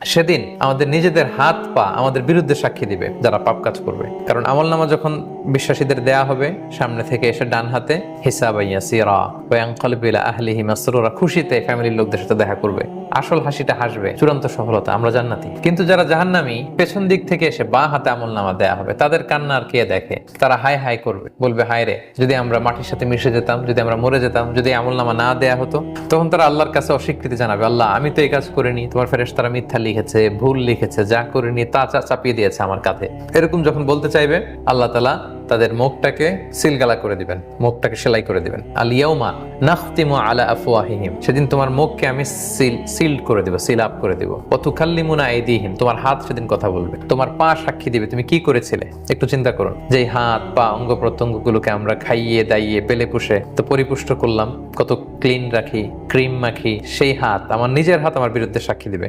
সেদিন আমাদের নিজেদের হাত পা আমাদের বিরুদ্ধে সাক্ষী দিবে যারা পাপ কাজ করবে। কারণ আমলনামা যখন বিশ্বাসীদের দেয়া হবে, সামনে থেকে এসে ডান হাতে হিসাবান ইয়াসিরা ওয়া ইয়ানকালিবু ইলা আহলিহি মাসরুরা, খুশিতে ফ্যামিলির লোকদের সাথে দেখা করবে, আসল হাসিটা হাসবে, চূড়ান্ত সফলতা, আমরা জান্নাতি। কিন্তু যারা জাহান্নামী, পেছন দিক থেকে এসে বাঁ হাতে আমলনামা দেয়া হবে, তাদের কান্না আর কে দেখে? তারা হাই হাই করবে, বলবে হায় রে, যদি আমরা মাটির সাথে মিশে যেতাম, যদি আমরা মরে যেতাম, যদি আমলনামা না দেয়া হতো। তখন তারা আল্লাহর কাছে অস্বীকৃতি জানাবে, আল্লাহ আমি তো এই কাজ করিনি, তোমার ফেরেশতারা মিথ্যা লিখেছে, ভুল লিখেছে, যা করিনি তা চাপিয়ে দিয়েছে আমার কাঁধে। এরকম যখন বলতে চাইবে, আল্লাহ তাআলা তাদের মুখটাকে সিলগালা করে দিবেন, মুখটাকে সেলাই করে দিবেন। আল ইয়াউমা নাখতিমু আলা আফওয়াহিহিম, সেদিন তোমার মুখকে আমি সিল্ড করে দেব, সিল আপ করে দেব। ওয়া তুকাল্লিমুনা আইদিহিম, তোমার হাত সেদিন কথা বলবে, তোমার পা সাক্ষী দিবে তুমি কি করেছিলে। একটু চিন্তা করুন, যে হাত পা অঙ্গ প্রত্যঙ্গগুলোকে আমরা খাইয়ে দাইয়ে পেলে পুষে তো পরিপুষ্ট করলাম, কত ক্লিন রাখি, ক্রিম মাখি, সেই হাত, আমার নিজের হাত আমার বিরুদ্ধে সাক্ষী দিবে।